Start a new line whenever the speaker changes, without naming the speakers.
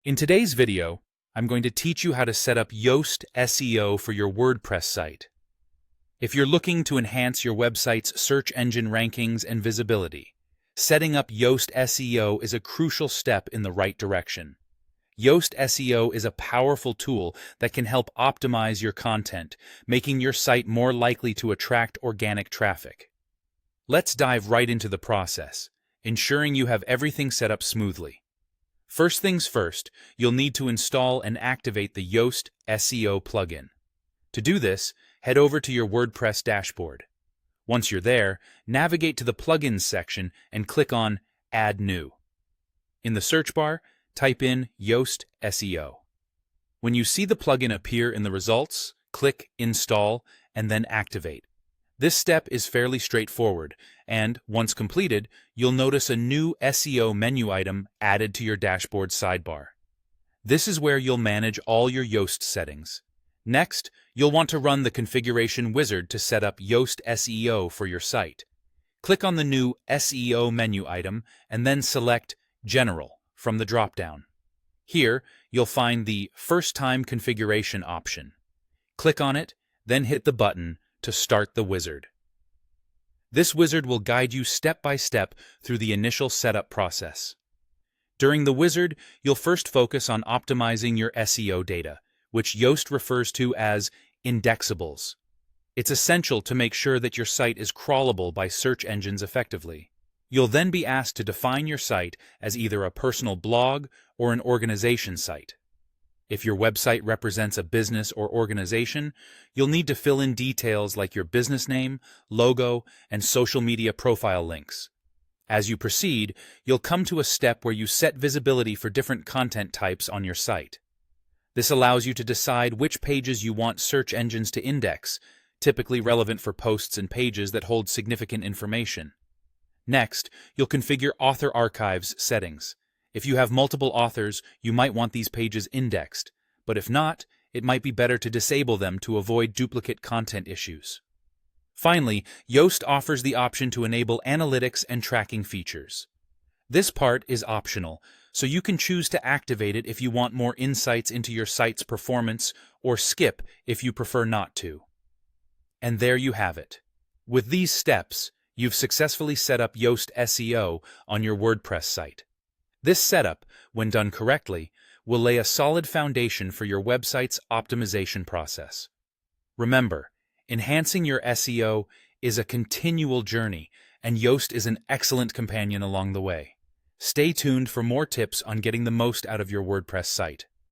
In today's video, I'm going to teach you how to set up Yoast SEO for your WordPress site. If you're looking to enhance your website's search engine rankings and visibility, setting up Yoast SEO is a crucial step in the right direction. Yoast SEO is a powerful tool that can help optimize your content, making your site more likely to attract organic traffic. Let's dive right into the process, ensuring you have everything set up smoothly. First things first, you'll need to install and activate the Yoast SEO plugin. To do this, head over to your WordPress dashboard. Once you're there, navigate to the Plugins section and click on Add New. In the search bar, type in Yoast SEO. When you see the plugin appear in the results, click Install and then Activate. This step is fairly straightforward, and once completed, you'll notice a new SEO menu item added to your dashboard sidebar. This is where you'll manage all your Yoast settings. Next, you'll want to run the configuration wizard to set up Yoast SEO for your site. Click on the new SEO menu item and then select General from the drop-down. Here, you'll find the First Time Configuration option. Click on it, then hit the button to start the wizard. This wizard will guide you step by step through the initial setup process. During the wizard, you'll first focus on optimizing your SEO data, which Yoast refers to as indexables. It's essential to make sure that your site is crawlable by search engines effectively. You'll then be asked to define your site as either a personal blog or an organization site. If your website represents a business or organization, you'll need to fill in details like your business name, logo, and social media profile links. As you proceed, you'll come to a step where you set visibility for different content types on your site. This allows you to decide which pages you want search engines to index, typically relevant for posts and pages that hold significant information. Next, you'll configure author archives settings. If you have multiple authors, you might want these pages indexed, but if not, it might be better to disable them to avoid duplicate content issues. Finally, Yoast offers the option to enable analytics and tracking features. This part is optional, so you can choose to activate it if you want more insights into your site's performance or skip if you prefer not to. And there you have it. With these steps, you've successfully set up Yoast SEO on your WordPress site. This setup, when done correctly, will lay a solid foundation for your website's optimization process. Remember, enhancing your SEO is a continual journey, and Yoast is an excellent companion along the way. Stay tuned for more tips on getting the most out of your WordPress site.